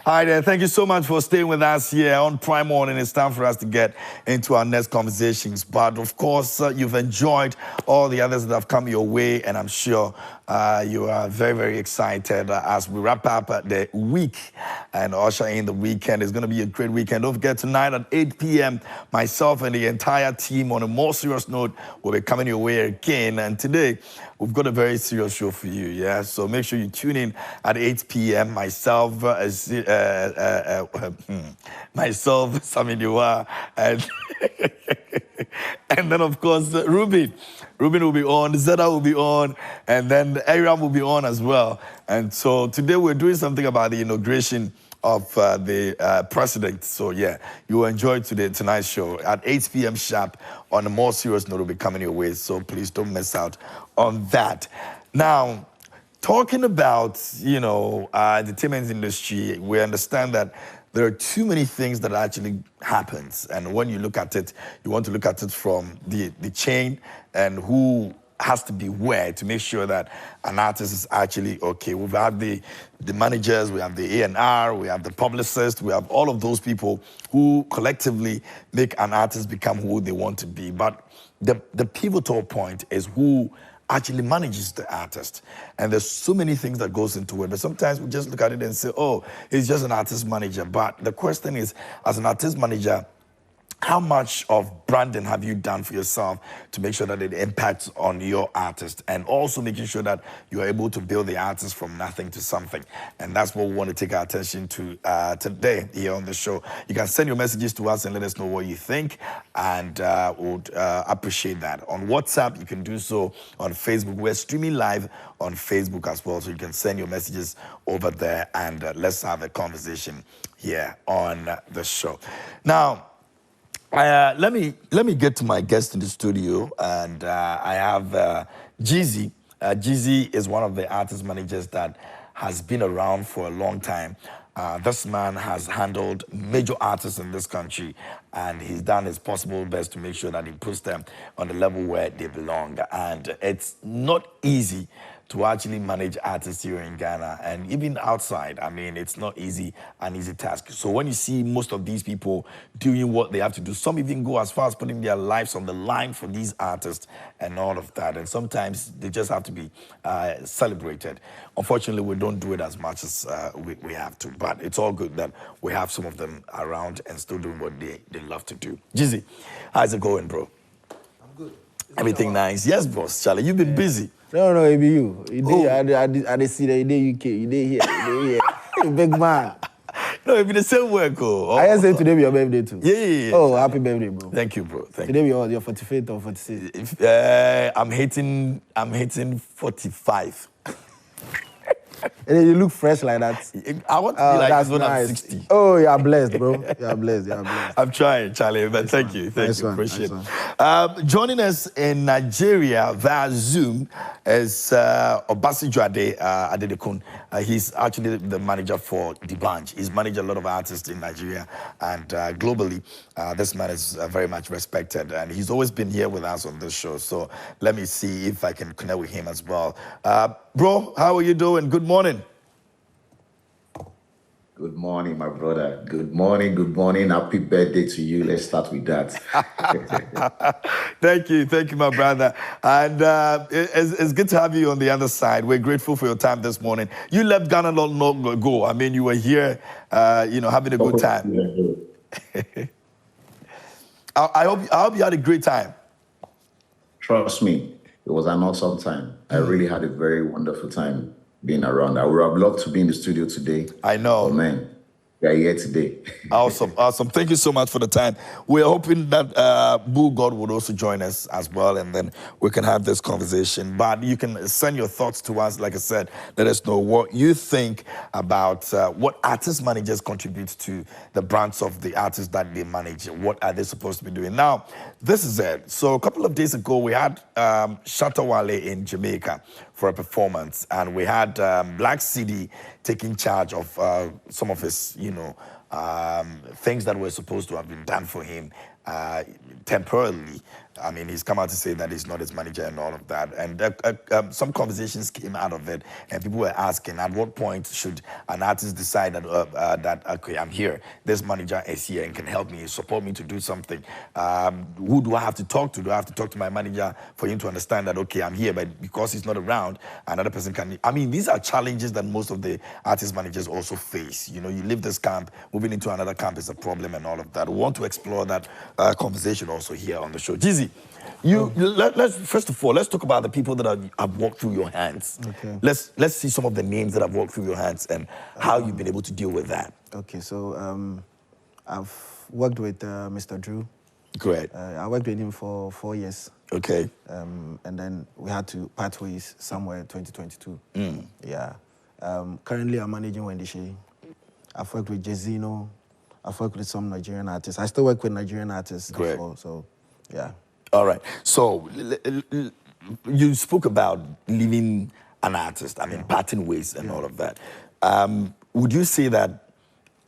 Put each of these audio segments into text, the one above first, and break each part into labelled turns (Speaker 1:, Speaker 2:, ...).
Speaker 1: Hi there. Thank you so much for staying with us here on Prime Morning. It's time for us to get into our next conversations. But of course, you've enjoyed all the others that have come your way, and I'm sure you are very, very excited as we wrap up the week and usher in the weekend. It's going to be a great weekend. Don't forget, tonight at 8 p.m., myself and the entire team, on a more serious note, will be coming your way again. And today, we've got a very serious show for you, yeah? So make sure you tune in at 8 p.m. Myself, Sami Diwa, and, and then, of course, Ruben. Ruben will be on, Zeta will be on, and then Aram will be on as well. And so today we're doing something about the inauguration of the president. So yeah, you will enjoy tonight's show at 8 p.m. sharp. On a more serious note, will be coming your way. So please don't miss out on that. Now, talking about, entertainment industry, we understand that there are too many things that actually happens. And when you look at it, you want to look at it from the chain and who has to be where to make sure that an artist is actually okay. We've had the managers, we have the A&R, we have the publicists, we have all of those people who collectively make an artist become who they want to be. But the pivotal point is who actually manages the artist. And there's so many things that goes into it. But sometimes we just look at it and say, oh, he's just an artist manager. But the question is, as an artist manager, how much of branding have you done for yourself to make sure that it impacts on your artist, and also making sure that you're able to build the artist from nothing to something? And that's what we want to take our attention to today here on the show. You can send your messages to us and let us know what you think, and would appreciate that. On WhatsApp, you can do so. On Facebook, we're streaming live on Facebook as well, so you can send your messages over there, and let's have a conversation here on the show. Now, let me get to my guest in the studio, and I have Jeezy. Jeezy is one of the artist managers that has been around for a long time. This man has handled major artists in this country, and he's done his possible best to make sure that he puts them on the level where they belong. And it's not easy to actually manage artists here in Ghana, and even outside. I mean, it's not an easy task. So when you see most of these people doing what they have to do, some even go as far as putting their lives on the line for these artists and all of that. And sometimes they just have to be celebrated. Unfortunately, we don't do it as much as we have to, but it's all good that we have some of them around and still doing what they love to do. Jeezy, how's it going, bro?
Speaker 2: I'm good.
Speaker 1: Everything nice? Yes, boss. Charlie, you've been busy.
Speaker 2: No, it be you. I see that you day UK, you day here, you big man.
Speaker 1: No, it be the same work, oh.
Speaker 2: I say today be your birthday too.
Speaker 1: Yeah.
Speaker 2: Oh, happy birthday, bro.
Speaker 1: Thank you, bro. Thank
Speaker 2: today
Speaker 1: you.
Speaker 2: Today be your 45th or 46th.
Speaker 1: I'm hitting 45.
Speaker 2: And then you look fresh like that.
Speaker 1: I want to be like this when I'm 60.
Speaker 2: Oh, you're blessed, bro. You're blessed.
Speaker 1: I'm trying, Charlie, but thank you. Thank you. Appreciate it. Joining us in Nigeria via Zoom is Obasijo Adedekun. He's actually the manager for D'banj. He's managed a lot of artists in Nigeria and globally. This man is very much respected, and he's always been here with us on this show. So let me see if I can connect with him as well. Bro, how are you doing? Good morning.
Speaker 3: Good morning, my brother. Good morning. Happy birthday to you. Let's start with that.
Speaker 1: Thank you, my brother. And it's good to have you on the other side. We're grateful for your time this morning. You left Ghana not long ago. I mean, you were here, having a good time. I hope you had a great time.
Speaker 3: Trust me, it was an awesome time. I really had a very wonderful time being around. I would have loved to be in the studio today.
Speaker 1: I know.
Speaker 3: Oh, man. We are here today.
Speaker 1: Awesome. Thank you so much for the time. We're hoping that Boo God would also join us as well, and then we can have this conversation. But you can send your thoughts to us. Like I said, let us know what you think about what artist managers contribute to the brands of the artists that they manage. What are they supposed to be doing? Now, this is it. So a couple of days ago, we had Shatta Wale in Jamaica for a performance, and we had Black City taking charge of some of his, things that were supposed to have been done for him temporarily. I mean, he's come out to say that he's not his manager and all of that. And some conversations came out of it, and people were asking, at what point should an artist decide that okay, I'm here, this manager is here and can help me, support me to do something? Who do I have to talk to? Do I have to talk to my manager for him to understand that, okay, I'm here, but because he's not around, another person can... I mean, these are challenges that most of the artist managers also face. You know, you leave this camp, moving into another camp is a problem and all of that. We want to explore that conversation also here on the show. Jeezy, let's first of all, let's talk about the people that have walked through your hands.
Speaker 2: Okay.
Speaker 1: Let's see some of the names that have walked through your hands and how you've been able to deal with that.
Speaker 2: Okay, so I've worked with Mr. Drew.
Speaker 1: Great.
Speaker 2: I worked with him for 4 years.
Speaker 1: Okay.
Speaker 2: And then we had to part ways somewhere in 2022. Yeah. Currently, I'm managing Wendy Shay. I've worked with Jeezy. I've worked with some Nigerian artists. I still work with Nigerian artists.
Speaker 1: Great.
Speaker 2: Before, so, yeah.
Speaker 1: All right. So you spoke about leaving an artist, I mean, parting ways and all of that. Would you say that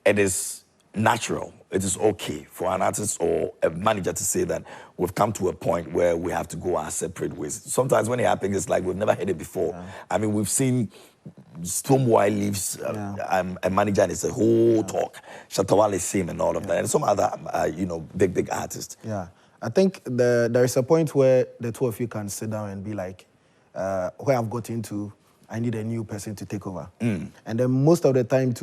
Speaker 1: it is natural, it is okay for an artist or a manager to say that we've come to a point where we have to go our separate ways? Sometimes when it happens, it's like we've never heard it before. I mean, we've seen Stonebwoy leaves a manager and it's a whole talk. Shatawale is same and all of that. And some other, big artists.
Speaker 2: Yeah. I think there is a point where the two of you can sit down and be like, where I've got into, I need a new person to take over. And then most of the time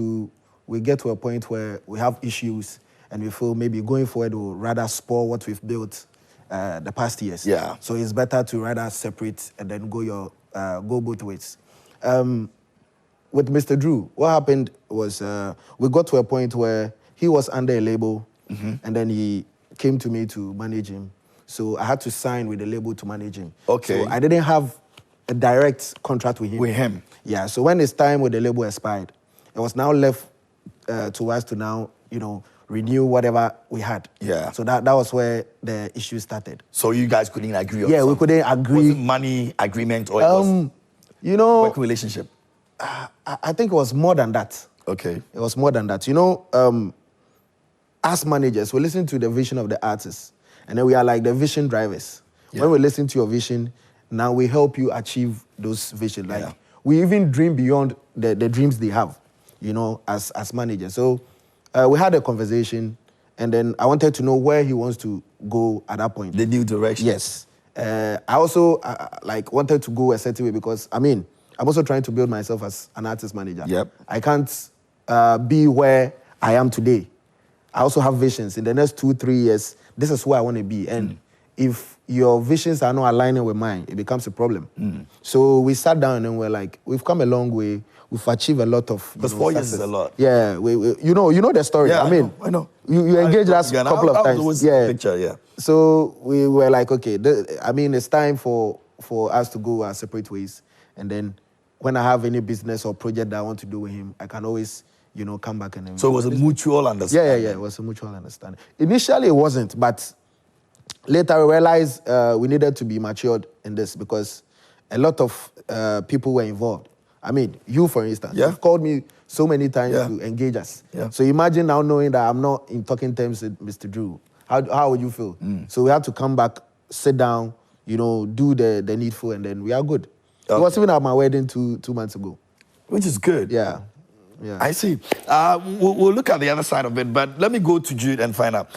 Speaker 2: we get to a point where we have issues and we feel maybe going forward will rather spoil what we've built the past years.
Speaker 1: Yeah.
Speaker 2: So it's better to rather separate and then go both ways. With Mr. Drew, what happened was we got to a point where he was under a label and then he came to me to manage him. So I had to sign with the label to manage him.
Speaker 1: Okay.
Speaker 2: So I didn't have a direct contract with him.
Speaker 1: With him?
Speaker 2: Yeah, so when his time with the label expired, it was now left to us to now, renew whatever we had.
Speaker 1: Yeah.
Speaker 2: So that was where the issue started.
Speaker 1: So you guys couldn't agree on
Speaker 2: Yeah, we
Speaker 1: something?
Speaker 2: couldn't agree.
Speaker 1: Was it money agreement or it was work relationship?
Speaker 2: I think it was more than that.
Speaker 1: Okay.
Speaker 2: It was more than that. As managers, we listen to the vision of the artist, and then we are like the vision drivers.
Speaker 1: Yeah.
Speaker 2: When we listen to your vision, now we help you achieve those visions. Like we even dream beyond the dreams they have, as managers. So we had a conversation, and then I wanted to know where he wants to go at that point.
Speaker 1: The new direction.
Speaker 2: Yes. I also wanted to go a certain way because I'm also trying to build myself as an artist manager.
Speaker 1: Yep.
Speaker 2: I can't be where I am today. I also have visions. In the next 2-3 years, this is where I want to be. And if your visions are not aligning with mine, it becomes a problem. So we sat down and we're like, we've come a long way. We've achieved a lot of.
Speaker 1: Because 4 years is a lot.
Speaker 2: Yeah, you know the story.
Speaker 1: Yeah,
Speaker 2: I
Speaker 1: know.
Speaker 2: You engaged us a couple of times.
Speaker 1: Yeah. Picture, yeah.
Speaker 2: So we were like, okay, it's time for us to go our separate ways. And then when I have any business or project that I want to do with him, I can always, come back and...
Speaker 1: So it was a mutual understanding?
Speaker 2: Yeah, it was a mutual understanding. Initially, it wasn't, but later we realized we needed to be matured in this because a lot of people were involved. You, for instance, you've called me so many times to engage us. Yeah. So imagine now knowing that I'm not in talking terms with Mr. Drew. How would you feel? So we had to come back, sit down, do the needful, and then we are good. Okay. It was even at my wedding two months ago.
Speaker 1: Which is good.
Speaker 2: Yeah.
Speaker 1: I see. We'll look at the other side of it, but let me go to Jude and find out.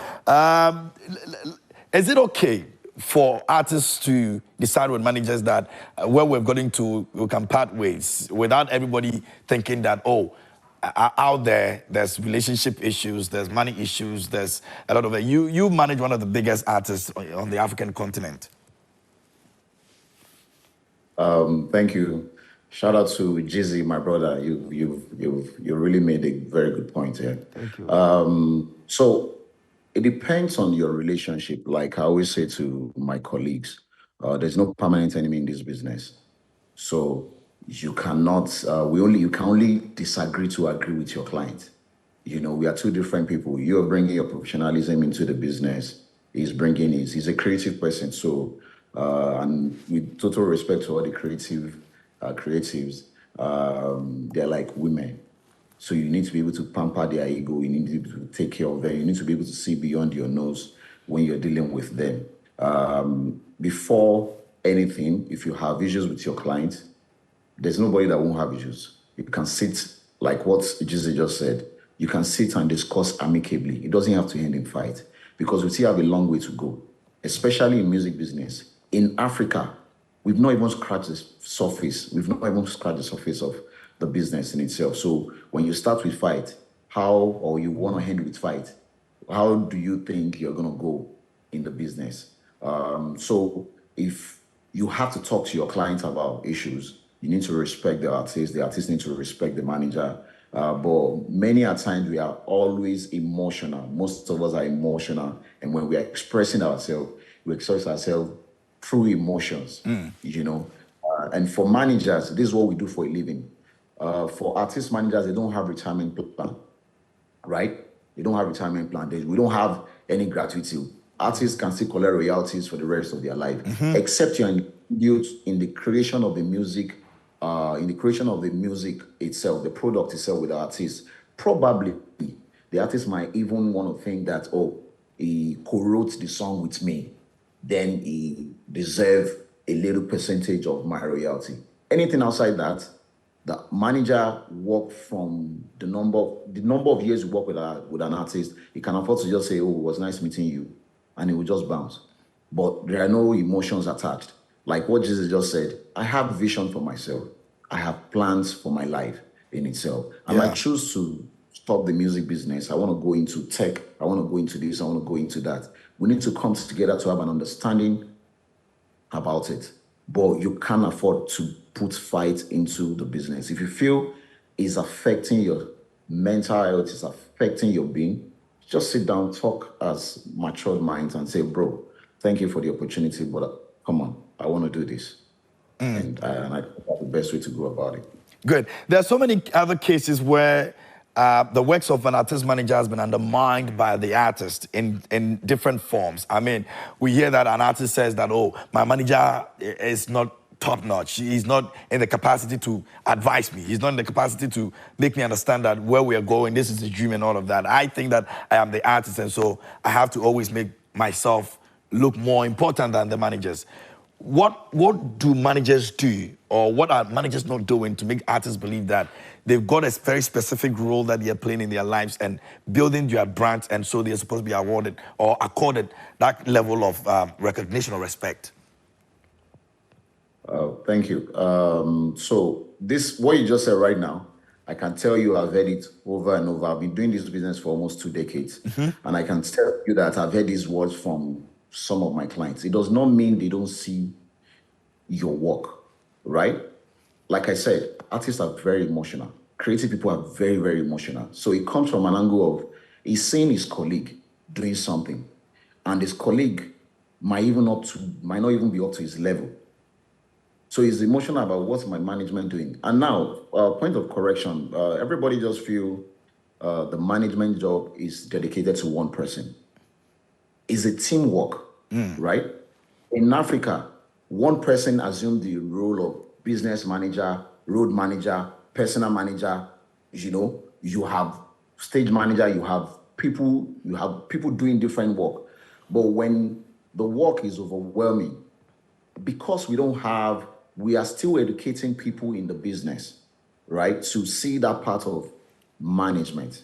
Speaker 1: Is it okay for artists to decide with managers that where we're going to, we can part ways without everybody thinking that, out there's relationship issues, there's money issues, there's a lot of it. You manage one of the biggest artists on the African continent.
Speaker 3: Thank you. Shout out to Jeezy, my brother. You really made a very good point here.
Speaker 2: Thank you.
Speaker 3: So it depends on your relationship. Like I always say to my colleagues, there's no permanent enemy in this business. So you cannot. You can only disagree to agree with your client. We are two different people. You are bringing your professionalism into the business. He's a creative person. So, and with total respect to all the creatives, they're like women. So you need to be able to pamper their ego. You need to be able to take care of them. You need to be able to see beyond your nose when you're dealing with them. Before anything, if you have issues with your client, there's nobody that won't have issues. You can sit, like what Jeezy just said, you can sit and discuss amicably. It doesn't have to end in fight because we still have a long way to go, especially in music business. In Africa, we've not even scratched the surface. We've not even scratched the surface of the business in itself. So when you start with fight, or you want to end with fight, how do you think you're going to go in the business? So if you have to talk to your client about issues, you need to respect the artist needs to respect the manager. But many a times we are always emotional. Most of us are emotional. And when we are expressing ourselves, we express ourselves through emotions, you know. And for managers, this is what we do for a living. For artist managers, they don't have retirement plan, right? They don't have retirement plan. We don't have any gratuity. Artists can still collect royalties for the rest of their life, except you're engaged in the creation of the music, itself, the product itself with the artist. Probably the artist might even want to think that, oh, he co-wrote the song with me, then he deserve a little percentage of my royalty. Anything outside that, the manager work from the number of years you work with an artist, he can afford to just say, "Oh, it was nice meeting you," and it will just bounce. But there are no emotions attached. Like what Jesus just said, I have vision for myself. I have plans for my life in itself. I might choose to stop the music business. I want to go into tech. I want to go into this. I want to go into that. We need to come together to have an understanding about it. But you can't afford to put fight into the business. If you feel it's affecting your mental health, it's affecting your being, just sit down, talk as matured minds and say, bro, thank you for the opportunity, but come on, I want to do this. And I think that's the best way to go about it.
Speaker 1: Good. There are so many other cases where the works of an artist manager has been undermined by the artist in different forms. I mean, we hear that an artist says that, oh, my manager is not top notch. He's not in the capacity to advise me. He's not in the capacity to make me understand that where we are going, this is the dream and all of that. I think that I am the artist, and so I have to always make myself look more important than the managers. What do managers do, or what are managers not doing to make artists believe that they've got a very specific role that they're playing in their lives and building their brand, and so they're supposed to be awarded or accorded that level of recognition or respect?
Speaker 3: Thank you. So this, what you just said right now, I can tell you I've heard it over and over. I've been doing this business for almost 2 decades. And I can tell you that I've heard these words from some of my clients. It does not mean they don't see your work, right? Like I said, artists are very emotional. Creative people are very, very emotional. So it comes from an angle of he's seeing his colleague doing something, and his colleague might not even be up to his level. So he's emotional about what's my management doing. And now, point of correction, everybody just feel the management job is dedicated to one person. It's a teamwork, right? In Africa, one person assumed the role of business manager, road manager, personal manager. You know, you have stage manager, you have people doing different work. But when the work is overwhelming, because we are still educating people in the business, right? To see that part of management.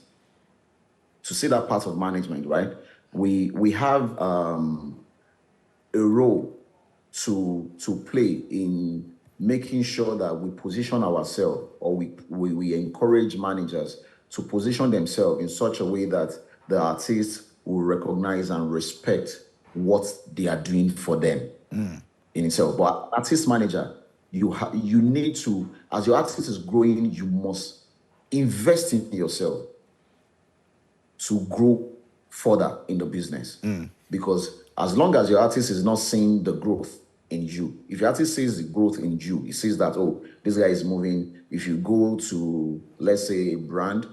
Speaker 3: Right? We have a role to play in making sure that we position ourselves, or we encourage managers to position themselves in such a way that the artists will recognize and respect what they are doing for them in itself. But artist manager, you need to, as your artist is growing, you must invest in yourself to grow further in the business. Because as long as your artist is not seeing the growth in you, if your artist sees the growth in you, he sees that, oh, this guy is moving. If you go to, let's say, a brand,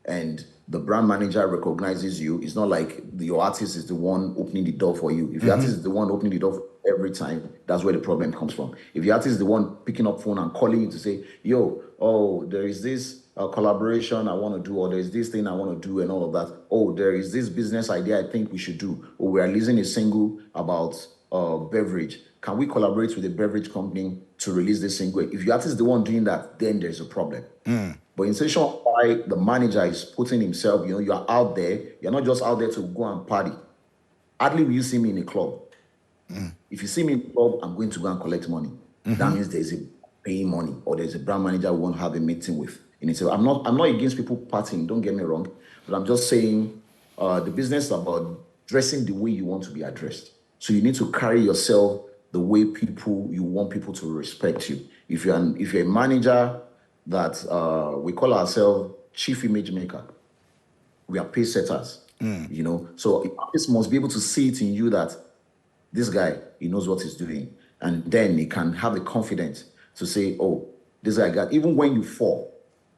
Speaker 3: and the brand manager recognizes you, it's not like your artist is the one opening the door for you. If your artist is the one opening the door every time, that's where the problem comes from. If your artist is the one picking up phone and calling you to say, yo, oh, there is this collaboration I want to do, or there's this thing I want to do, and all of that. Oh, there is this business idea I think we should do. Or we are releasing a single about beverage. Can we collaborate with a beverage company to release this single? If your artist is the one doing that, then there's a problem. But in situation why the manager is putting himself, you are out there, you're not just out there to go and party. Hardly will you see me in a club. If you see me in a club, I'm going to go and collect money. That means there's a paying money, or there's a brand manager we want to have a meeting with. I'm not against people partying, don't get me wrong, but I'm just saying the business is about dressing the way you want to be addressed. So you need to carry yourself the way you want people to respect you. If you're a manager that we call ourselves chief image maker, we are pace setters, So artists must be able to see it in you that this guy, he knows what he's doing. And then he can have the confidence to say, oh, this guy even when you fall,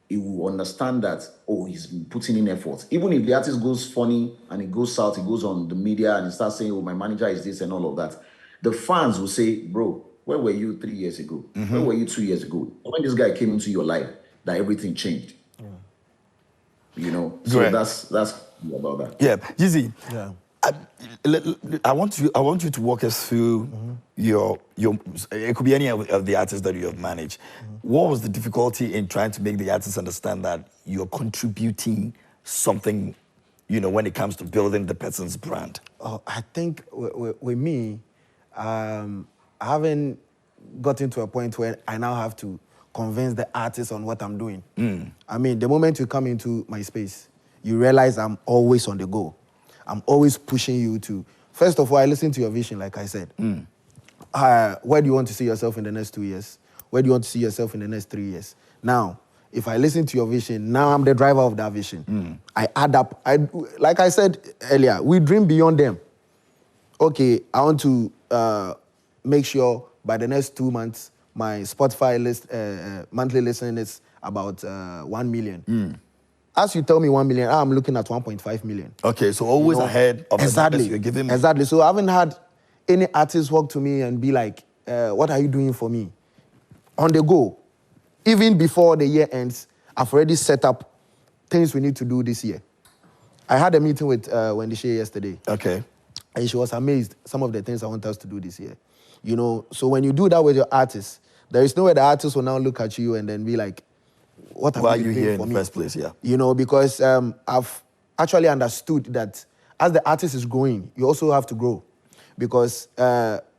Speaker 3: he will understand that, oh, he's been putting in effort. Even if the artist goes funny and he goes south, he goes on the media and he starts saying, oh, my manager is this and all of that, the fans will say, bro, where were you 3 years ago? Where were you 2 years ago? When this guy came into your life, that everything changed. So that's about that.
Speaker 1: Yeah, Jeezy. Yeah. I want you to walk us through your. It could be any of the artists that you have managed. What was the difficulty in trying to make the artists understand that you're contributing something, when it comes to building the person's brand?
Speaker 2: I think with me, I haven't gotten to a point where I now have to convince the artist on what I'm doing. I mean, the moment you come into my space, you realize I'm always on the go. I'm always pushing you to, first of all, I listen to your vision, like I said. Where do you want to see yourself in the next 2 years? Where do you want to see yourself in the next 3 years? Now, if I listen to your vision, now I'm the driver of that vision. I add up. Like I said earlier, we dream beyond them. Okay, I want to make sure by the next 2 months, my Spotify monthly listening is about 1 million. As you tell me 1 million, I'm looking at 1.5 million.
Speaker 1: Okay, so always ahead of the numbers you're giving me.
Speaker 2: Exactly. So I haven't had any artist walk to me and be like, what are you doing for me? On the go. Even before the year ends, I've already set up things we need to do this year. I had a meeting with Wendy Shay yesterday.
Speaker 1: Okay.
Speaker 2: And she was amazed some of the things I want us to do this year. So when you do that with your artist, there is no way the artist will now look at you and then be like, why
Speaker 1: are you here in the first place? Yeah.
Speaker 2: Because I've actually understood that as the artist is growing, you also have to grow. Because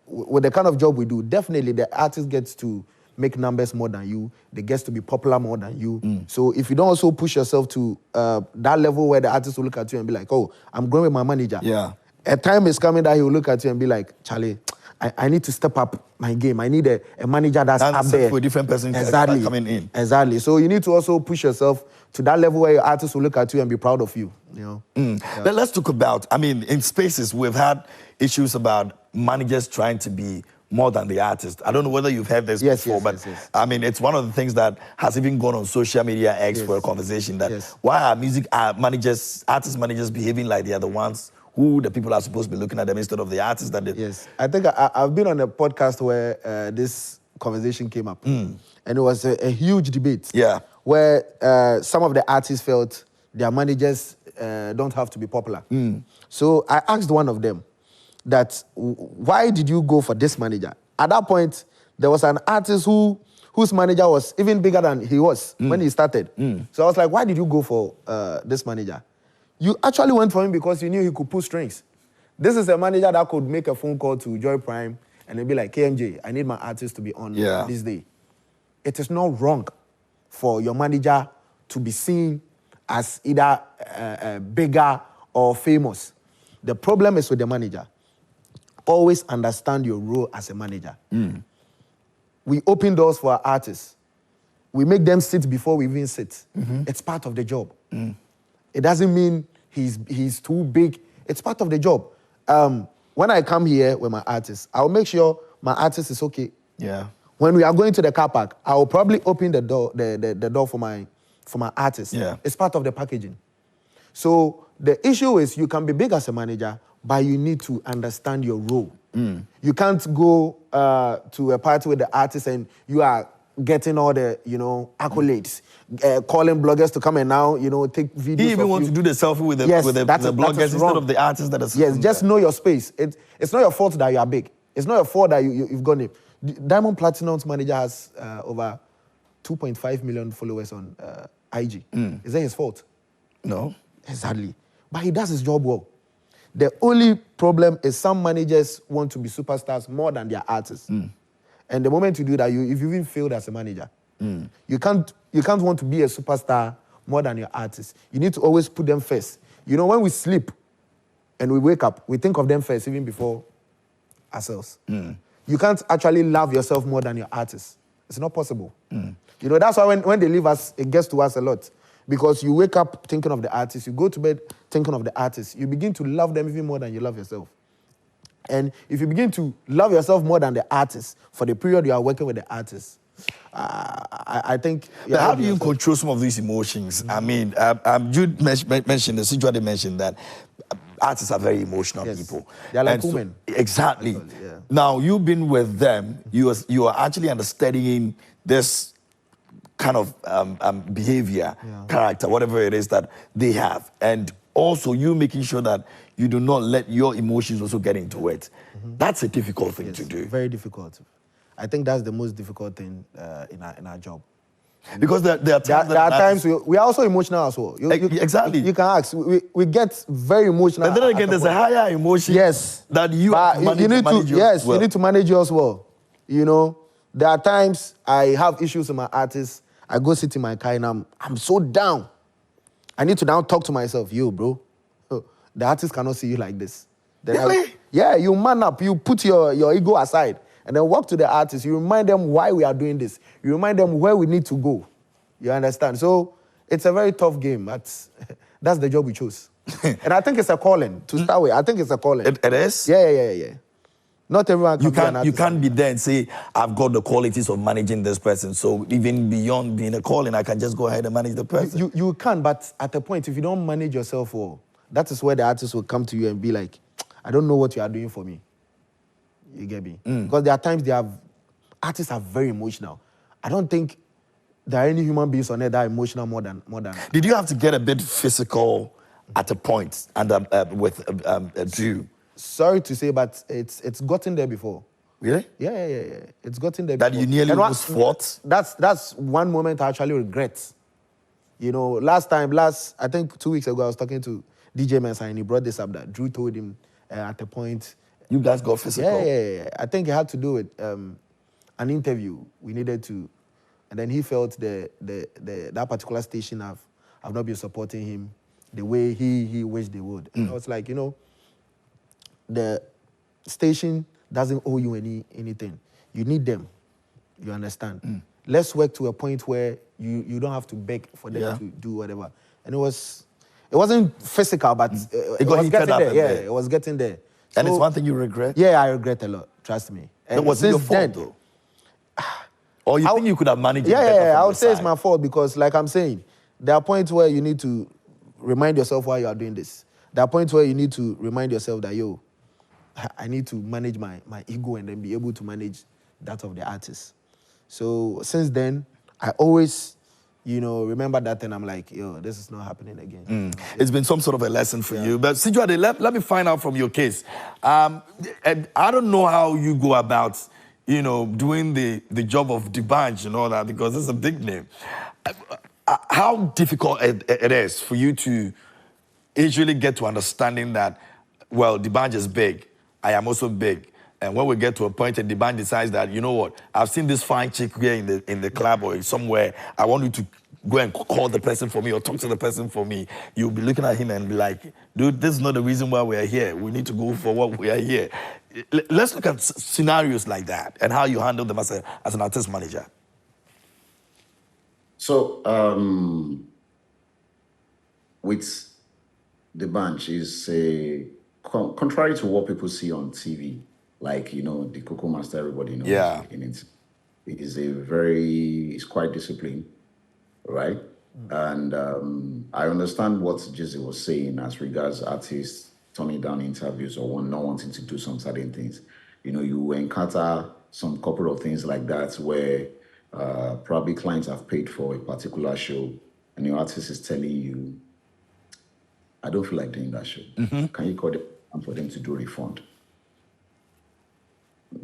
Speaker 2: with the kind of job we do, definitely the artist gets to make numbers more than you. They get to be popular more than you. So if you don't also push yourself to that level where the artist will look at you and be like, oh, I'm growing with my manager.
Speaker 1: Yeah.
Speaker 2: A time is coming that he will look at you and be like, Charlie, I need to step up my game. I need a manager that's up there.
Speaker 1: For a different person coming in.
Speaker 2: Exactly. So you need to also push yourself to that level where your artist will look at you and be proud of you.
Speaker 1: But let's talk about, in spaces, we've had issues about managers trying to be more than the artist. I don't know whether you've heard this before, but yes. It's one of the things that has even gone on social media X for a conversation that why are artist managers behaving like they are the ones who the people are supposed to be looking at them instead of the artists that they...
Speaker 2: Yes, I think I've been on a podcast where this conversation came up. And it was a huge debate.
Speaker 1: Yeah.
Speaker 2: Where some of the artists felt their managers don't have to be popular. So I asked one of them that, why did you go for this manager? At that point, there was an artist whose manager was even bigger than he was when he started. So I was like, why did you go for this manager? You actually went for him because you knew he could pull strings. This is a manager that could make a phone call to Joy Prime and they'd be like, KMJ, I need my artist to be on this day. It is not wrong for your manager to be seen as either bigger or famous. The problem is with the manager. Always understand your role as a manager. We open doors for our artists. We make them sit before we even sit. It's part of the job. It doesn't mean he's too big. It's part of the job. When I come here with my artist, I'll make sure my artist is okay.
Speaker 1: Yeah.
Speaker 2: When we are going to the car park, I will probably open the door, the door for my artist.
Speaker 1: Yeah.
Speaker 2: It's part of the packaging. So the issue is you can be big as a manager, but you need to understand your role. You can't go to a party with the artist and you are getting all the, accolades, calling bloggers to come and now, take videos.
Speaker 1: He even wants to do the selfie with the bloggers instead of the artists that are...
Speaker 2: Yes, just know your space. It's not your fault that you are big. It's not your fault that you've got him. Diamond Platinum's manager has over 2.5 million followers on IG. Is that his fault?
Speaker 1: No.
Speaker 2: Exactly. But he does his job well. The only problem is some managers want to be superstars more than their artists. And the moment you do that, if you even failed as a manager, you can't want to be a superstar more than your artists. You need to always put them first. You know, when we sleep and we wake up, we think of them first even before ourselves. You can't actually love yourself more than your artists. It's not possible. You know, that's why when they leave us, it gets to us a lot. Because you wake up thinking of the artist, you go to bed thinking of the artist, you begin to love them even more than you love yourself. And if you begin to love yourself more than the artist for the period you are working with the artist, I think...
Speaker 1: But how do you control some of these emotions? I mean, you mentioned, the situation mentioned that artists are very emotional people.
Speaker 2: They're like women.
Speaker 1: Exactly.
Speaker 2: Yeah.
Speaker 1: Now, you've been with them, you are actually understudying this kind of behavior, character, whatever it is that they have. And also you making sure that you do not let your emotions also get into it. That's a difficult thing to do.
Speaker 2: Very difficult. I think that's the most difficult thing in our job.
Speaker 1: Because there are times,
Speaker 2: we are also emotional as well.
Speaker 1: Exactly.
Speaker 2: You can ask. We get very emotional.
Speaker 1: But then again, there's a higher emotion that you
Speaker 2: need to manage yours well. You know, there are times I have issues with my artists. I go sit in my car and I'm so down. I need to now talk to myself. Yo, bro, the artist cannot see you like this.
Speaker 1: Really?
Speaker 2: You man up. You put your ego aside and then walk to the artist. You remind them why we are doing this. You remind them where we need to go. You understand? So it's a very tough game. That's the job we chose. And I think it's a calling to start with. I think it's a calling.
Speaker 1: It is?
Speaker 2: Yeah. Not everyone can be an artist.
Speaker 1: You can't be there and say, I've got the qualities of managing this person. So even beyond being a calling, I can just go ahead and manage the person.
Speaker 2: You can, but at a point, if you don't manage yourself well, that is where the artist will come to you and be like, I don't know what you are doing for me. You get me? Because there are times artists are very emotional. I don't think there are any human beings on earth that are emotional more than.
Speaker 1: Did you have to get a bit physical at a point and with Drew?
Speaker 2: Sorry to say, but it's gotten there before.
Speaker 1: Really?
Speaker 2: Yeah. It's gotten there
Speaker 1: that
Speaker 2: before.
Speaker 1: You nearly almost fought?
Speaker 2: That's one moment I actually regret. You know, I think 2 weeks ago, I was talking to DJ Mensa and he brought this up that Drew told him at a point.
Speaker 1: You guys got physical?
Speaker 2: Yeah. I think it had to do with an interview we needed to, and then he felt that particular station have not been supporting him the way he wished they would. And I was like, you know, the station doesn't owe you anything. You need them. You understand? Let's work to a point where you don't have to beg for them to do whatever. And it wasn't physical, but it was getting there. Yeah, it was getting there.
Speaker 1: And it's one thing you regret?
Speaker 2: Yeah, I regret a lot. Trust me.
Speaker 1: And it wasn't your fault, though? Or you think you could have managed it better?
Speaker 2: Yeah, I would say it's my fault because, like I'm saying, there are points where you need to remind yourself why you are doing this. There are points where you need to remind yourself that, yo, I need to manage my ego and then be able to manage that of the artist. So since then, I always, remember that and I'm like, yo, this is not happening again.
Speaker 1: It's been some sort of a lesson for you. But Sijuade, let me find out from your case. And I don't know how you go about, doing the job of D'banj and all that, because it's a big name. How difficult it is for you to usually get to understanding that, well, D'banj is big, I am also big. And when we get to a point and D'banj decides that, you know what, I've seen this fine chick here in the club or somewhere, I want you to go and call the person for me or talk to the person for me, you'll be looking at him and be like, dude, this is not the reason why we are here. We need to go for what we are here. Let's look at scenarios like that and how you handle them as an artist manager.
Speaker 3: So, with D'banj is contrary to what people see on TV, like, the Coco Master, everybody knows.
Speaker 1: Yeah.
Speaker 3: It's quite disciplined, right? And I understand what Jeezy was saying as regards artists turning down interviews or not wanting to do some certain things. You encounter some couple of things like that where probably clients have paid for a particular show and your artist is telling you, I don't feel like doing that show. Can you call them for them to do a refund?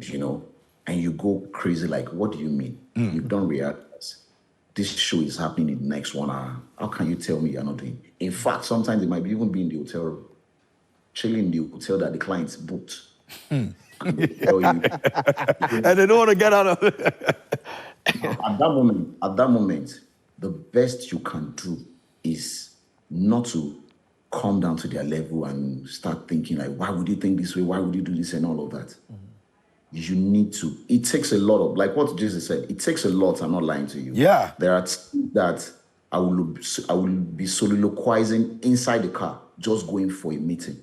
Speaker 3: you know, and you go crazy. Like, what do you mean? You don't realize this show is happening in the next 1 hour. How can you tell me you're not doing? In fact, sometimes it might be even be in the hotel room, chilling in the hotel that the client's booked. And they tell you,
Speaker 1: And they don't want to get out of it.
Speaker 3: at that moment, the best you can do is not to come down to their level and start thinking like, why would you think this way? Why would you do this and all of that? You need to. It takes a lot of, like what Jeezy said, it takes a lot. I'm not lying to you.
Speaker 1: Yeah.
Speaker 3: There are things that I will be soliloquizing inside the car, just going for a meeting.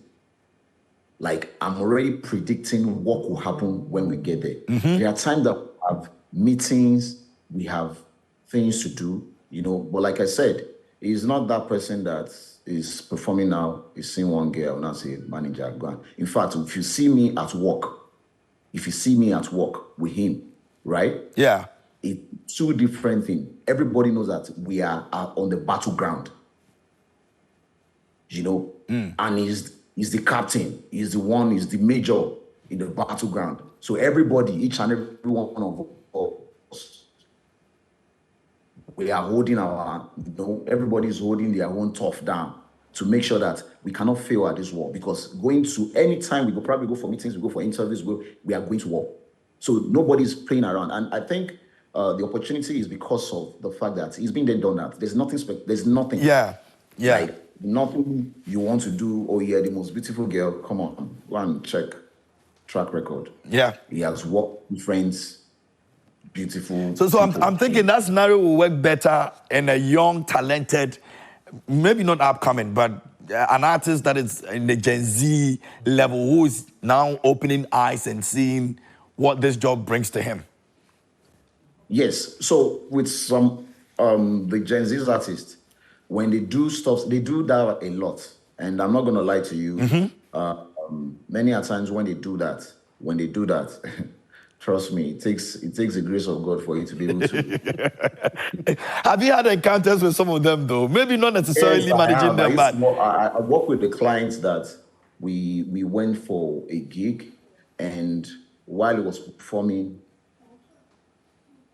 Speaker 3: Like I'm already predicting what will happen when we get there. There are times that we have meetings, we have things to do, you know. But like I said, he's not that person that is performing now, is seeing one girl and I say, manager, go on. In fact, if you see me at work with him, right?
Speaker 1: Yeah.
Speaker 3: It's two different things. Everybody knows that we are on the battleground, you know, and he's the captain, he's the major in the battleground. So everybody, each and every one of us, we are holding our, you know, everybody's holding their own tough down to make sure that we cannot fail at this war. Because going to any time we go, probably go for meetings, we go for interviews, we are going to war. So nobody's playing around. And I think the opportunity is because of the fact that he's been there, done that. There's nothing. There's nothing.
Speaker 1: Yeah. Yeah.
Speaker 3: Like nothing you want to do. Oh yeah, the most beautiful girl. Come on, go and check track record.
Speaker 1: Yeah.
Speaker 3: He has worked with friends. Beautiful.
Speaker 1: So I'm thinking that scenario will work better in a young, talented, maybe not upcoming, but an artist that is in the Gen Z level who is now opening eyes and seeing what this job brings to him.
Speaker 3: Yes. So with some the Gen Z artists, when they do stuff, they do that a lot. And I'm not gonna lie to you. Many a times when they do that, trust me, it takes the grace of God for you to be able to.
Speaker 1: Have you had encounters with some of them though? Maybe not necessarily
Speaker 3: Yes,
Speaker 1: managing them, but
Speaker 3: I work with the clients that we went for a gig, and while it was performing,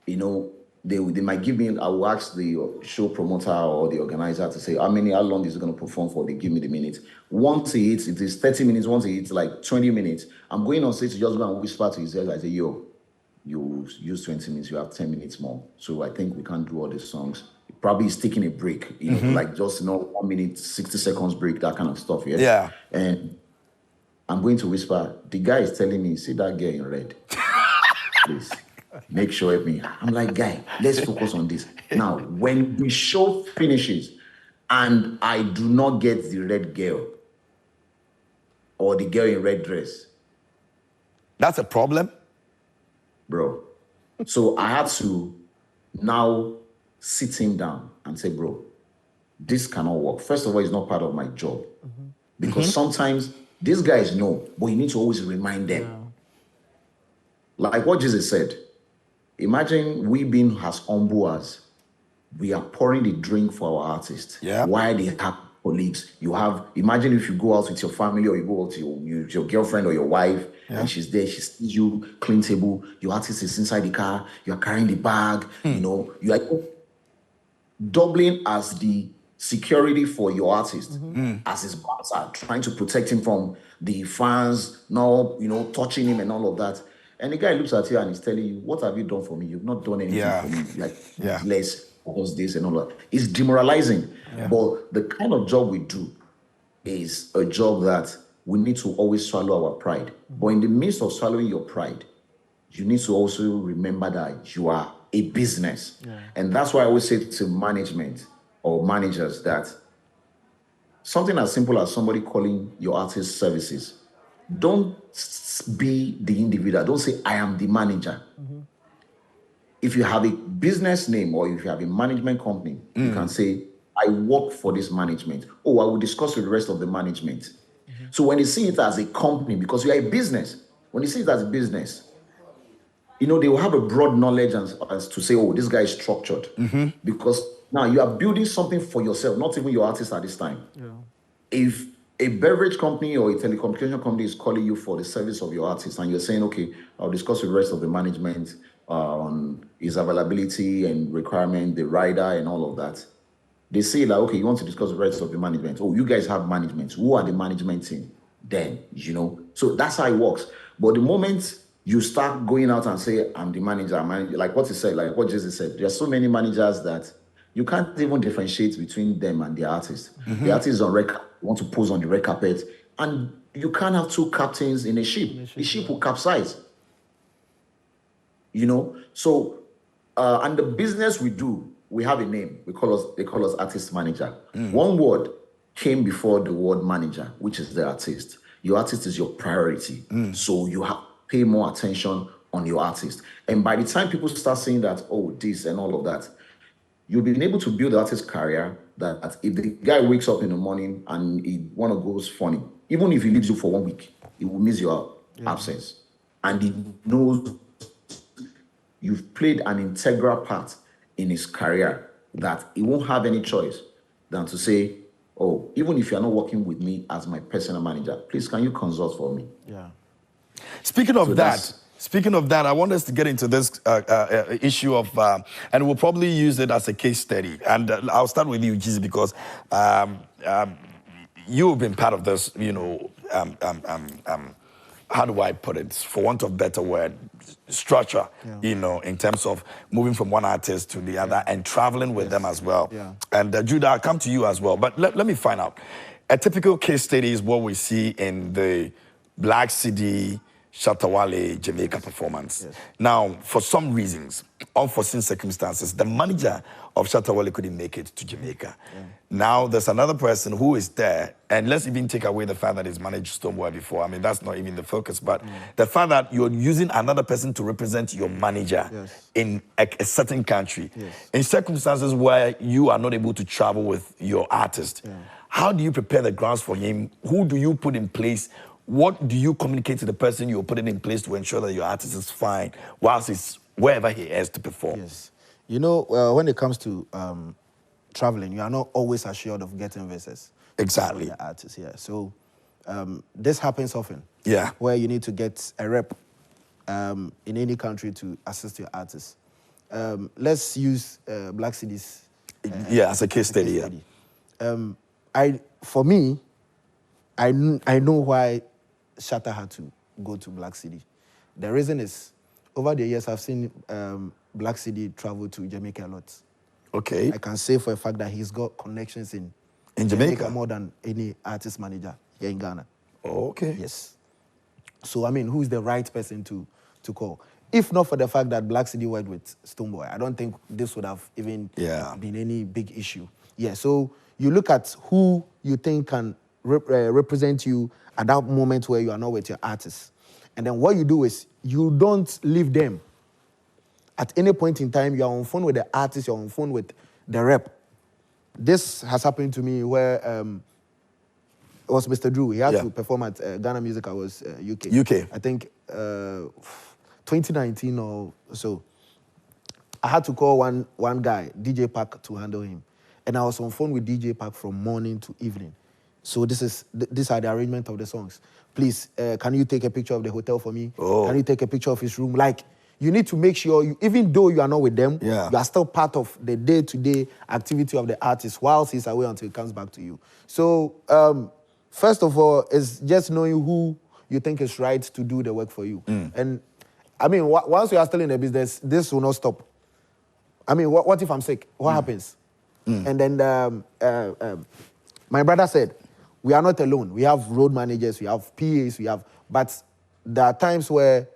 Speaker 3: you know, they might give me, I will ask the show promoter or the organizer to say, how long is it going to perform for? They give me the minutes. Once he hits, it is 30 minutes. Once he hits like 20 minutes, I'm going on stage to just go and whisper to his ear. I say, yo, you use 20 minutes, you have 10 minutes more. So I think we can't do all these songs. Probably is taking a break, you know, like just, 1 minute, 60 seconds break, that kind of stuff. Yes?
Speaker 1: Yeah.
Speaker 3: And I'm going to whisper, the guy is telling me, see that girl in red. Please. Make sure help me. I'm like, guy, let's focus on this. Now, when the show finishes and I do not get the red girl or the girl in red dress,
Speaker 1: that's a problem.
Speaker 3: Bro. So I had to now sit him down and say, bro, this cannot work. First of all, it's not part of my job. Because sometimes these guys know, but you need to always remind them. Yeah. Like what Jesus said, imagine we being as humble as we are pouring the drink for our artists.
Speaker 1: Yeah.
Speaker 3: While they have colleagues, imagine if you go out with your family or you go out with your girlfriend or your wife, and she's there, she sees you, clean table, your artist is inside the car, you're carrying the bag, you know, you are doubling as the security for your artist, as his bouncer, trying to protect him from the fans, touching him and all of that. And the guy looks at you and he's telling you, what have you done for me? You've not done anything for me. Like, less, because this and all that. It's demoralizing. Yeah. But the kind of job we do is a job that we need to always swallow our pride. But in the midst of swallowing your pride, you need to also remember that you are a business. Yeah. And that's why I always say to management or managers that something as simple as somebody calling your artist services, don't be the individual. Don't say, I am the manager. If you have a business name or if you have a management company, you can say, I work for this management. Oh, I will discuss with the rest of the management. So when you see it as a company, because you are a business, when you see it as a business, they will have a broad knowledge as to say, oh, this guy is structured. Because now you are building something for yourself, not even your artist at this time. Yeah. If a beverage company or a telecommunication company is calling you for the service of your artist, and you're saying, okay, I'll discuss with the rest of the management on his availability and requirement, the rider and all of that. They say like, okay, you want to discuss the rest of the management. Oh, you guys have management. Who are the management team? Then, So that's how it works. But the moment you start going out and say, I'm the manager, like what he said, like what Jeezy said, there are so many managers that you can't even differentiate between them and the artist. The artist is on record, want to pose on the red carpet, and you can't have two captains in a ship. The ship will capsize. So and the business we do, we have a name. They call us artist manager. One word came before the word manager, which is the artist. Your artist is your priority. So you have to pay more attention on your artist. And by the time people start saying that, oh, this and all of that, you'll be able to build the artist career that if the guy wakes up in the morning and he want to go funny, even if he leaves you for 1 week, he will miss your absence. And he knows you've played an integral part in his career that he won't have any choice than to say, oh, even if you're not working with me as my personal manager, please, can you consult for me?
Speaker 2: Yeah.
Speaker 1: Speaking of that, I want us to get into this issue of, and we'll probably use it as a case study. And I'll start with you, Jeezy, because you've been part of this, how do I put it, for want of a better word, structure, in terms of moving from one artist to the other and traveling with them as well.
Speaker 2: Yeah.
Speaker 1: And Judah, I'll come to you as well. But let me find out. A typical case study is what we see in the Black City, Shatta Wale, Jamaica performance.
Speaker 2: Yes.
Speaker 1: Now, for some reasons, unforeseen circumstances, the manager of Shatta Wale couldn't make it to Jamaica. Yeah. Now, there's another person who is there, and let's even take away the fact that he's managed Stonebwoy before. I mean, that's not even the focus, but the fact that you're using another person to represent your manager in a certain country, in circumstances where you are not able to travel with your artist, how do you prepare the grounds for him? Who do you put in place? What do you communicate to the person you're putting in place to ensure that your artist is fine whilst he's wherever he is to perform?
Speaker 2: Yes. When it comes to traveling, you are not always assured of getting visas.
Speaker 1: Exactly.
Speaker 2: The artists, yeah. So this happens often.
Speaker 1: Yeah.
Speaker 2: Where you need to get a rep in any country to assist your artist. Let's use Black Cities.
Speaker 1: As a case study.
Speaker 2: For me, I know why Shatta had to go to Black City. The reason is, over the years, I've seen Black City travel to Jamaica a lot.
Speaker 1: Okay.
Speaker 2: I can say for a fact that he's got connections in
Speaker 1: Jamaica
Speaker 2: more than any artist manager here in Ghana.
Speaker 1: Oh, okay.
Speaker 2: Yes. So, I mean, who's the right person to call? If not for the fact that Black City worked with Stonebwoy, I don't think this would have even been any big issue. Yeah, so you look at who you think can represent you at that moment where you are not with your artist. And then what you do is you don't leave them. At any point in time, you're on phone with the artist, you're on phone with the rep. This has happened to me where it was Mr. Drew. He had to perform at Ghana Music Awards UK. I think 2019 or so. I had to call one guy, DJ Park, to handle him. And I was on phone with DJ Park from morning to evening. So these are the arrangement of the songs. Please, can you take a picture of the hotel for me?
Speaker 1: Oh.
Speaker 2: Can you take a picture of his room? Like, you need to make sure, even though you are not with them, you are still part of the day-to-day activity of the artist whilst he's away until he comes back to you. So, first of all, it's just knowing who you think is right to do the work for you. And, I mean, once you are still in the business, this will not stop. I mean, what if I'm sick? What happens? And then my brother said, we are not alone. We have road managers, we have PAs, but there are times where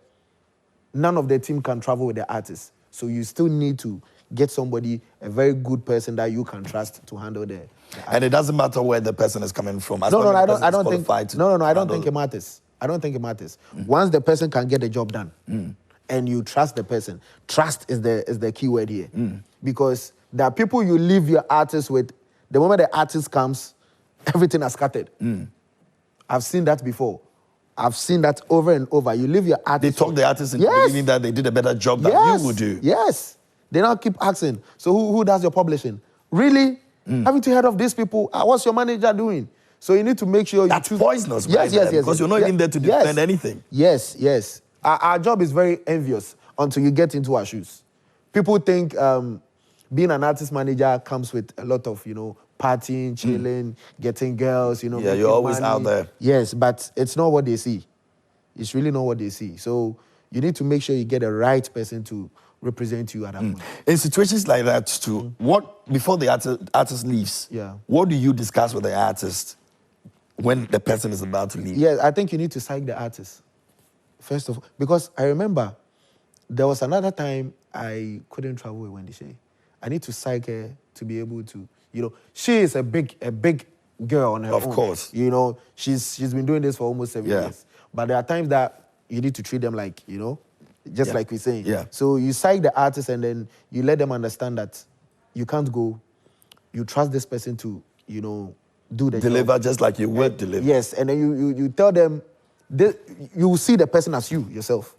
Speaker 2: none of the team can travel with the artist. So you still need to get somebody, a very good person that you can trust to handle the
Speaker 1: and it doesn't matter where the person is coming from. I
Speaker 2: don't think it matters. I don't think it matters. Once the person can get the job done and you trust the person, trust is the key word here. Because there are people you leave your artist with, the moment the artist comes, everything has scattered. I've seen that before. I've seen that over and over. You leave your artist.
Speaker 1: They talk the artist into believing that they did a better job than you would do.
Speaker 2: Yes. They now keep asking, so who does your publishing? Really? Haven't you heard of these people? What's your manager doing? So you need to make sure
Speaker 1: That's
Speaker 2: you choose.
Speaker 1: poisonous,
Speaker 2: Yes,
Speaker 1: right
Speaker 2: yes,
Speaker 1: there,
Speaker 2: yes.
Speaker 1: because you're not even there to defend anything.
Speaker 2: Yes, yes. Our job is very envious until you get into our shoes. People think being an artist manager comes with a lot of, partying, chilling, getting girls,
Speaker 1: Yeah,
Speaker 2: making
Speaker 1: you're always
Speaker 2: money.
Speaker 1: out there.
Speaker 2: Yes, but it's not what they see. It's really not what they see. So you need to make sure you get the right person to represent you at that point.
Speaker 1: In situations like that too, what before the artist leaves,
Speaker 2: Yeah.
Speaker 1: what do you discuss with the artist when the person is about to leave?
Speaker 2: Yeah, I think you need to psych the artist, first of all. Because I remember there was another time I couldn't travel with Wendy Shay. I need to psych her to be able to, she is a big girl on her
Speaker 1: Of
Speaker 2: own.
Speaker 1: course.
Speaker 2: She's been doing this for almost 7
Speaker 1: Yeah.
Speaker 2: years. But there are times that you need to treat them like, just
Speaker 1: Yeah.
Speaker 2: like we're saying.
Speaker 1: Yeah.
Speaker 2: So you psych the artist and then you let them understand that you can't go. You trust this person to, do the
Speaker 1: Deliver
Speaker 2: job.
Speaker 1: just like you would deliver.
Speaker 2: Yes, and then you tell them, you will see the person as you yourself.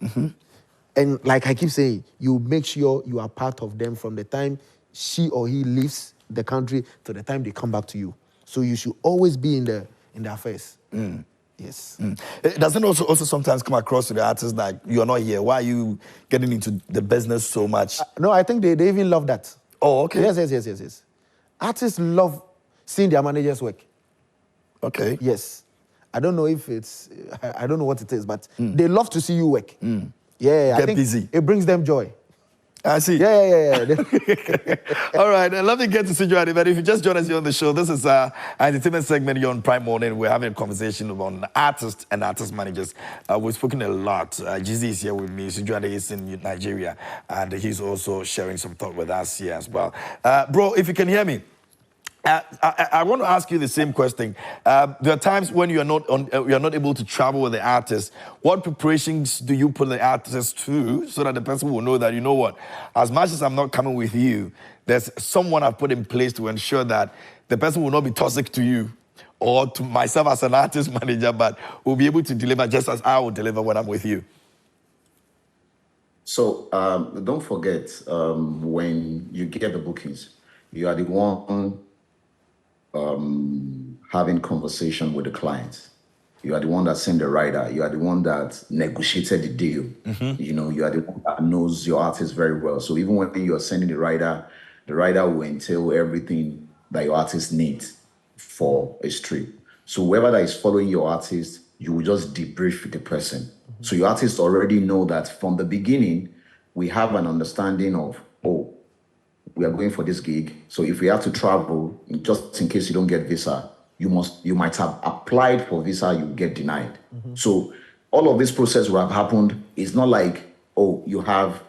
Speaker 2: And like I keep saying, you make sure you are part of them from the time she or he leaves the country to the time they come back to you. So you should always be in the affairs. Yes.
Speaker 1: It doesn't also sometimes come across to the artist like you're not here. Why are you getting into the business so much?
Speaker 2: No, I think they even love that.
Speaker 1: Oh, okay.
Speaker 2: Yes. Artists love seeing their managers work.
Speaker 1: Okay.
Speaker 2: Yes. I don't know if I don't know what it is, but they love to see you work. Yeah, I
Speaker 1: Get
Speaker 2: think
Speaker 1: busy.
Speaker 2: it brings them joy.
Speaker 1: I see.
Speaker 2: Yeah.
Speaker 1: All right, let me get to Sijuade. But if you just joined us here on the show, this is an entertainment segment here on Prime Morning. We're having a conversation on artists and artist managers. We've spoken a lot. Jeezy is here with me. Sijuade is in Nigeria, and he's also sharing some thought with us here as well. Bro, if you can hear me. I want to ask you the same question. There are times when you are not able to travel with the artist. What preparations do you put the artist through so that the person will know that, you know what, as much as I'm not coming with you, there's someone I've put in place to ensure that the person will not be toxic to you or to myself as an artist manager, but will be able to deliver just as I will deliver when I'm with you.
Speaker 3: So don't forget, when you get the bookings, you are the one having conversation with the client. You are the one that sent the rider. You are the one that negotiated the deal. You are the one that knows your artist very well. So even when you are sending the rider will entail everything that your artist needs for a trip. So whoever that is following your artist, you will just debrief with the person. So your artist already know that from the beginning, we have an understanding of, we are going for this gig. So if we have to travel, just in case you don't get visa, you might have applied for visa, you get denied. So all of this process will have happened. It's not like, you have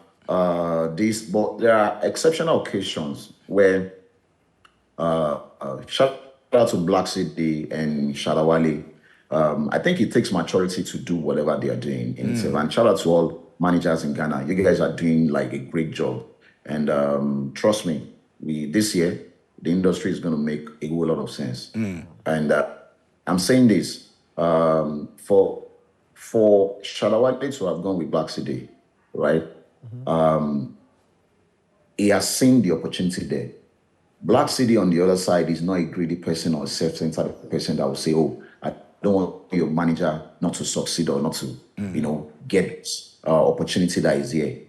Speaker 3: this, but there are exceptional occasions where shout out to Black City and Shadawale. I think it takes maturity to do whatever they are doing in itself. And shout out to all managers in Ghana. You guys are doing like a great job. And trust me, this year, the industry is going to make a whole lot of sense. And I'm saying this, for Shadawale to have gone with Black City, right? He has seen the opportunity there. Black City on the other side is not a greedy person or a self-centered person that will say, I don't want your manager not to succeed or not to, get opportunity that is here.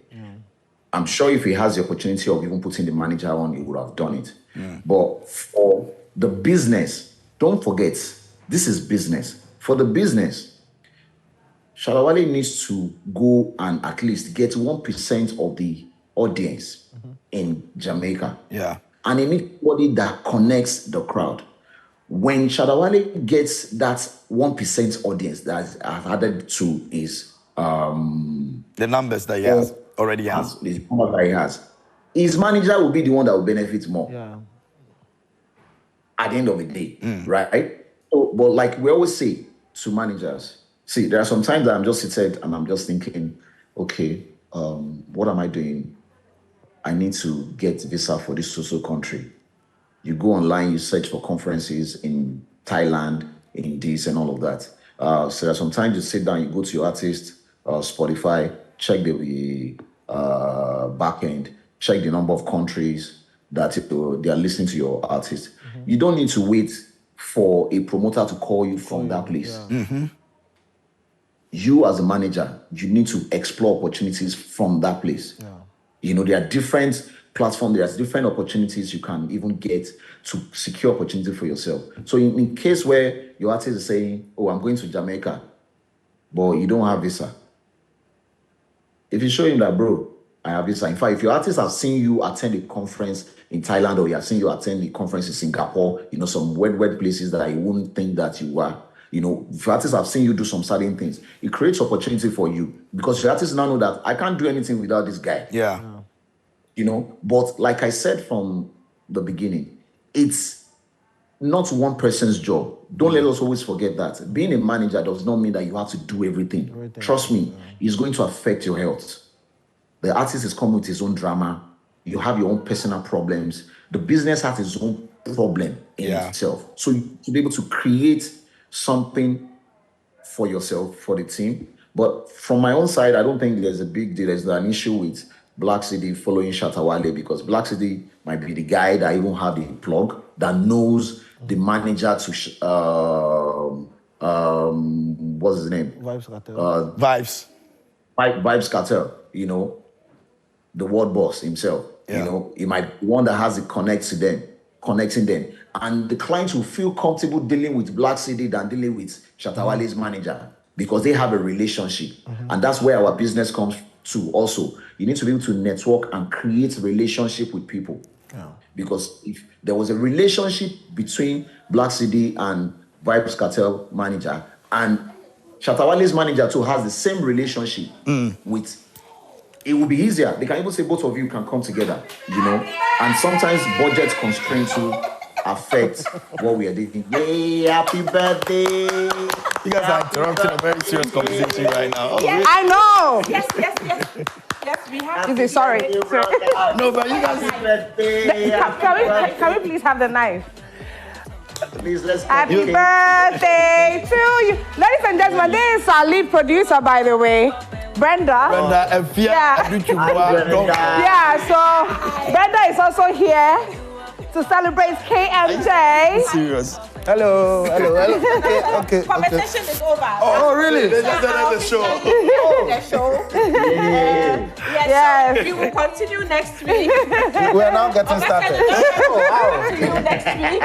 Speaker 3: I'm sure if he has the opportunity of even putting the manager on, he would have done it. But for the business, don't forget, this is business. For the business, Shadawale needs to go and at least get 1% of the audience in Jamaica.
Speaker 1: Yeah.
Speaker 3: And anybody that connects the crowd. When Shadawale gets that 1% audience that I've added to his
Speaker 1: The numbers that he already has.
Speaker 3: The number that he has, his manager will be the one that will benefit more.
Speaker 2: Yeah.
Speaker 3: At the end of the day, right? So, but like we always say to managers, see, there are some times that I'm just seated and I'm just thinking, okay, what am I doing? I need to get visa for this social country. You go online, you search for conferences in Thailand, in this and all of that. So there are some times you sit down, you go to your artist, Spotify, check the back end, check the number of countries that they are listening to your artist. You don't need to wait for a promoter to call you from that place. You as a manager, you need to explore opportunities from that place. You know, there are different platforms, there's different opportunities you can even get to secure opportunity for yourself. So in case where your artist is saying, oh, I'm going to Jamaica, but you don't have visa. If you show him that, bro, I have visa. In fact, if your artist has seen you attend a conference in Thailand, or you have seen you attend a conference in Singapore, you know, some weird places that I wouldn't think that you are, you know, if your artists have seen you do some certain things, it creates opportunity for you, because your artists now know that I can't do anything without this guy.
Speaker 1: Yeah.
Speaker 3: You know, but like I said from the beginning, it's not one person's job. Don't let us always forget that. Being a manager does not mean that you have to do everything. Trust me, it's going to affect your health. The artist is coming with his own drama. You have your own personal problems. The business has its own problem in itself. So to be able to create something for yourself, for the team. But from my own side, I don't think there's a big deal. There's an issue with Black City following Shatta Wale, because Black City might be the guy that even have the plug that knows the manager to what's his name?
Speaker 2: Vibes Cartel.
Speaker 1: Vibes
Speaker 3: Cartel, you know, the world boss himself. You know, he might be one that has the connecting them. And the clients will feel comfortable dealing with Black City than dealing with Shatta Wale's manager, because they have a relationship. And that's where our business comes to also. You need to be able to network and create a relationship with people. Because if there was a relationship between Black City and Vibes Cartel manager, and Shatta Wale's manager too has the same relationship with, it will be easier. They can even say both of you can come together, you know. And sometimes budget constraints will affect what we are doing. Yay, happy birthday.
Speaker 1: You guys are interrupting a very serious conversation right now. Oh,
Speaker 4: Yes.
Speaker 1: really?
Speaker 4: I know.
Speaker 5: Yes, we have.
Speaker 4: Sorry.
Speaker 1: No, but you guys.
Speaker 3: Happy birthday.
Speaker 4: Can we please have the knife?
Speaker 3: Please, let's
Speaker 4: Happy birthday to you. Ladies and gentlemen, this is our lead producer, by the way, Brenda. Yeah, so Brenda is also here to celebrate KMJ.
Speaker 1: Serious.
Speaker 2: Hello. Okay.
Speaker 5: Conversation is over.
Speaker 2: Oh, really?
Speaker 1: They just ended the show.
Speaker 5: The show.
Speaker 4: Yes.
Speaker 5: So we will continue next week.
Speaker 2: We are now getting started.
Speaker 5: See you next week.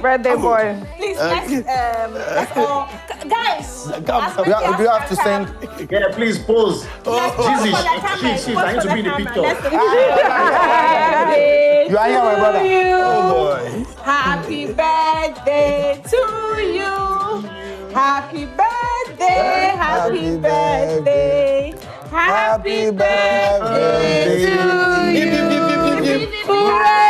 Speaker 4: Birthday boy.
Speaker 5: Please, let's all. Guys,
Speaker 2: Do you have to sing?
Speaker 3: Yeah, please pause. Jeezy, she's trying to be in the picture.
Speaker 2: You are here, my brother.
Speaker 1: Oh boy.
Speaker 5: Happy birthday to you. Happy birthday. Happy birthday. Happy birthday to you. Hooray!